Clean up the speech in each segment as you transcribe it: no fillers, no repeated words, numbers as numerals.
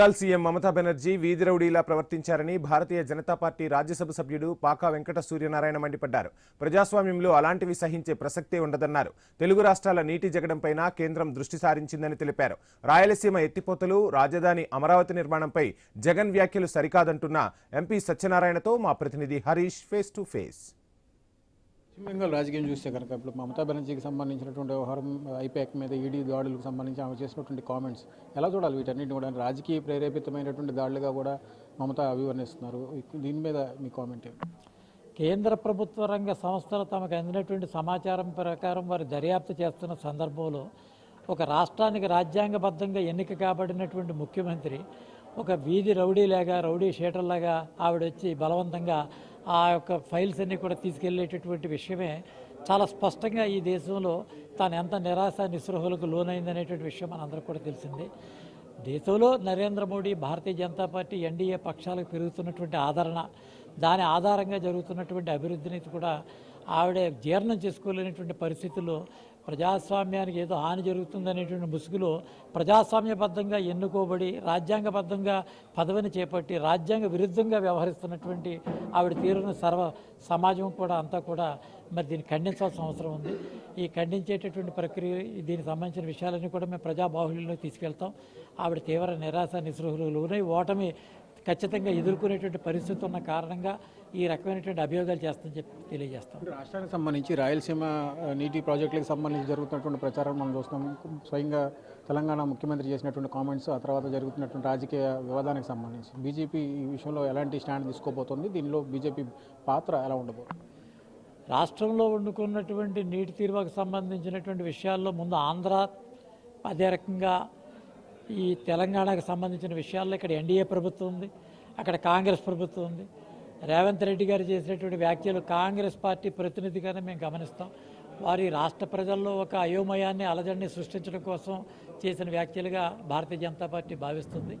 CM Mamata Banerjee వీధి రౌడీలా ప్రవర్తించారని Bharatiya Janata party Rajya Sabha సభ్యుడు పాకా వెంకట సూర్యనారాయణ మండిపడ్డారు. ప్రజాస్వామ్యంలో అలాంటివి సహించే ప్రసక్తే ఉండదన్నారు. తెలుగు రాష్ట్రాల నీటి జగడంపైన కేంద్రం దృష్టి సారించిందని తెలిపారు. రాయలసీమ ఎత్తిపోతలు, రాజధాని అమరావతి నిర్మాణంపై జగన్ వ్యాఖ్యలు సరికాదంటున్న ఎంపీ సత్యనారాయణతో మా ప్రతినిధి హరీష్ ఫేస్ టు ఫేస్. పశ్చిమ బెంగాల్ రాజకీయం చూస్తే కనుక ఇప్పుడు మమతా బెనర్జీకి సంబంధించినటువంటి వ్యవహారం, ఐపాక్ మీద ఈడీ దాడులకు సంబంధించి ఆమె చేసినటువంటి కామెంట్స్ ఎలా చూడాలి? వీటన్నిటిని కూడా రాజకీయ ప్రేరేపితమైనటువంటి దాడులుగా కూడా మమతా అభివర్ణిస్తున్నారు. దీని మీద మీ కామెంట్ ఏంటి? కేంద్ర ప్రభుత్వ రంగ సంస్థలు తమకు అందినటువంటి సమాచారం ప్రకారం వారు దర్యాప్తు చేస్తున్న సందర్భంలో ఒక రాష్ట్రానికి రాజ్యాంగబద్ధంగా ఎన్నిక కాబడినటువంటి ముఖ్యమంత్రి ఒక వీధి రౌడీ షీటర్లాగా ఆవిడ వచ్చి బలవంతంగా ఆ యొక్క ఫైల్స్ అన్నీ కూడా తీసుకెళ్లేటటువంటి విషయమే చాలా స్పష్టంగా ఈ దేశంలో తాను ఎంత నిరాశ నిస్పృహలకు లోనైందనేటువంటి విషయం మనందరికీ కూడా తెలిసింది. దేశంలో నరేంద్ర మోడీ, భారతీయ జనతా పార్టీ, ఎన్డీఏ పక్షాలకు పెరుగుతున్నటువంటి ఆదరణ, దాని ఆధారంగా జరుగుతున్నటువంటి అభివృద్ధిని కూడా ఆవిడ జీర్ణం చేసుకోలేనటువంటి పరిస్థితుల్లో ప్రజాస్వామ్యానికి ఏదో హాని జరుగుతుందనేటువంటి ముసుగులో ప్రజాస్వామ్యబద్ధంగా ఎన్నుకోబడి రాజ్యాంగబద్ధంగా పదవిని చేపట్టి రాజ్యాంగ విరుద్ధంగా వ్యవహరిస్తున్నటువంటి ఆవిడ తీరును సమాజం కూడా అంతా కూడా మరి దీన్ని ఖండించాల్సిన అవసరం ఉంది. ఈ ఖండించేటటువంటి ప్రక్రియ, దీనికి సంబంధించిన విషయాలన్నీ కూడా మేము ప్రజాబాహుళ్యంలో తీసుకెళ్తాం. ఆవిడ తీవ్ర నిరాశ నిస్పృహలు ఓటమి ఖచ్చితంగా ఎదుర్కొనేటువంటి పరిస్థితి ఉన్న కారణంగా ఈ రకమైనటువంటి అభియోగాలు చేస్తామని చెప్పి తెలియజేస్తాం. రాష్ట్రానికి సంబంధించి రాయలసీమ నీటి ప్రాజెక్టులకు సంబంధించి జరుగుతున్నటువంటి ప్రచారం మనం చూస్తున్నాం. స్వయంగా తెలంగాణ ముఖ్యమంత్రి చేసినటువంటి కామెంట్స్, ఆ తర్వాత జరుగుతున్నటువంటి రాజకీయ వివాదానికి సంబంధించి బీజేపీ ఈ విషయంలో ఎలాంటి స్టాండ్ తీసుకోబోతోంది? దీనిలో బీజేపీ పాత్ర ఎలా ఉండబోతుంది? రాష్ట్రంలో వండుకున్నటువంటి నీటి తీరువకు సంబంధించినటువంటి విషయాల్లో ముందు ఆంధ్ర, అదే రకంగా ఈ తెలంగాణకు సంబంధించిన విషయాల్లో ఇక్కడ ఎన్డీఏ ప్రభుత్వం ఉంది, అక్కడ కాంగ్రెస్ ప్రభుత్వం ఉంది. రేవంత్ రెడ్డి గారు చేసినటువంటి వ్యాఖ్యలు కాంగ్రెస్ పార్టీ ప్రతినిధిగానే మేము గమనిస్తాం. వారి రాష్ట్ర ప్రజల్లో ఒక అయోమయాన్ని, అలజడిని సృష్టించడం కోసం చేసిన వ్యాఖ్యలుగా భారతీయ జనతా పార్టీ భావిస్తుంది.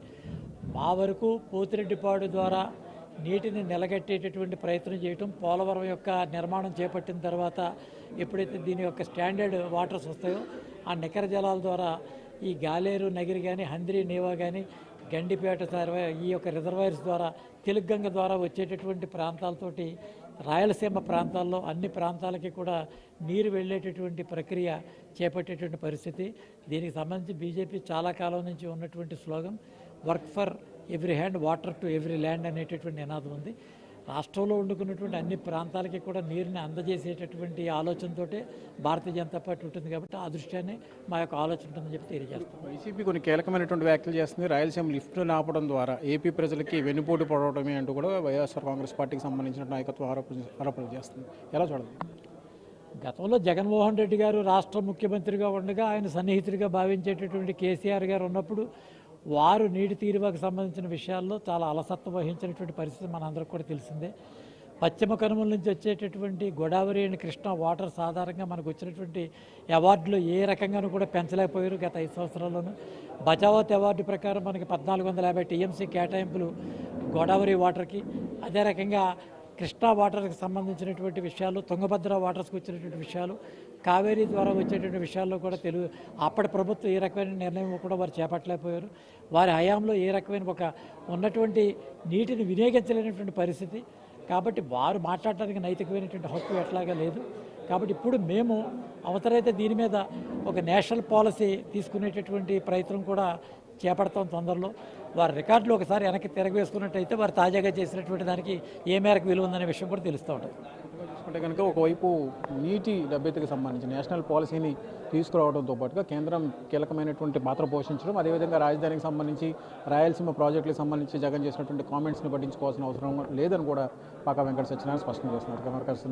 మా వరకు పోతిరెడ్డిపాడు ద్వారా నీటిని నిలగట్టేటటువంటి ప్రయత్నం చేయటం, పోలవరం యొక్క నిర్మాణం చేపట్టిన తర్వాత ఎప్పుడైతే దీని యొక్క స్టాండర్డ్ వాటర్స్ వస్తాయో ఆ నికర జలాల ద్వారా ఈ గాలేరు నగిరి కానీ, హంద్రి నీవా కానీ, గండిపేట ఈ యొక్క రిజర్వాయర్స్ ద్వారా, తెలుగంగ ద్వారా వచ్చేటటువంటి ప్రాంతాలతోటి రాయలసీమ ప్రాంతాల్లో అన్ని ప్రాంతాలకి కూడా నీరు వెళ్ళేటటువంటి ప్రక్రియ చేపట్టేటువంటి పరిస్థితి. దీనికి సంబంధించి బీజేపీ చాలా కాలం నుంచి ఉన్నటువంటి slogan work for every hand, water to every land అనేటటువంటి నినాదం ఉంది. రాష్ట్రంలో వండుకున్నటువంటి అన్ని ప్రాంతాలకి కూడా నీరుని అందజేసేటటువంటి ఆలోచనతో భారతీయ జనతా పార్టీ ఉంటుంది. కాబట్టి ఆ దృష్ట్యాన్ని మా యొక్క ఆలోచన ఉంటుందని చెప్పి తెలియజేస్తాం. వైసీపీ కొన్ని కీలకమైనటువంటి వ్యాఖ్యలు చేస్తుంది. రాయలసీమ లిఫ్ట్ను ఆపడం ద్వారా ఏపీ ప్రజలకి వెన్నుపోటు పడవడమే అంటూ కూడా వైఎస్ఆర్ కాంగ్రెస్ పార్టీకి సంబంధించిన నాయకత్వం ఆరోపణలు చేస్తుంది. ఎలా చూడాలి? గతంలో జగన్మోహన్ రెడ్డి గారు రాష్ట్ర ముఖ్యమంత్రిగా ఉండగా ఆయన సన్నిహితుడిగా భావించేటటువంటి కేసీఆర్ గారు ఉన్నప్పుడు వారు నీటి తీరువకు సంబంధించిన విషయాల్లో చాలా అలసత్వం వహించినటువంటి పరిస్థితి మనందరికీ కూడా తెలిసిందే. పశ్చిమ కనుమల నుంచి వచ్చేటటువంటి గోదావరి అండ్ కృష్ణా వాటర్ సాధారణంగా మనకు వచ్చినటువంటి అవార్డులు ఏ రకంగానూ కూడా పెంచలేకపోయారు గత 5 సంవత్సరాల్లోనూ. బచావత్ అవార్డు ప్రకారం మనకి 1450 టీఎంసీ కేటాయింపులు గోదావరి వాటర్కి, అదే రకంగా కృష్ణా వాటర్కి సంబంధించినటువంటి విషయాలు, తుంగభద్ర వాటర్స్కి వచ్చినటువంటి విషయాలు, కావేరీ ద్వారా వచ్చేటువంటి విషయాల్లో కూడా అప్పటి ప్రభుత్వం ఏ రకమైన నిర్ణయం కూడా వారు చేపట్టలేకపోయారు. వారి హయాంలో ఏ రకమైన ఒక ఉన్నటువంటి నీటిని వినియోగించలేనటువంటి పరిస్థితి. కాబట్టి వారు మాట్లాడటానికి నైతికమైనటువంటి హక్కు ఎట్లాగా లేదు. కాబట్టి ఇప్పుడు మేము అవసరమైతే దీని మీద ఒక నేషనల్ పాలసీ తీసుకునేటటువంటి ప్రయత్నం కూడా చేపడతాం తొందరలో. వారి రికార్డులు ఒకసారి వెనక్కి తిరగవేసుకున్నట్టయితే వారు తాజాగా చేసినటువంటి దానికి ఏ మేరకు విలువ ఉందనే విషయం కూడా తెలుస్తూ ఉంటుంది. చూసుకుంటే కనుక ఒకవైపు నీటి లభ్యతకు సంబంధించి నేషనల్ పాలసీని తీసుకురావడంతో పాటుగా కేంద్రం కీలకమైనటువంటి పాత్ర పోషించడం, అదేవిధంగా రాజధానికి సంబంధించి రాయలసీమ ప్రాజెక్టులకు సంబంధించి జగన్ చేసినటువంటి కామెంట్స్ని పట్టించుకోవాల్సిన అవసరం లేదని కూడా పాకా వెంకట సత్యనారాయణ స్పష్టం చేస్తున్నారు.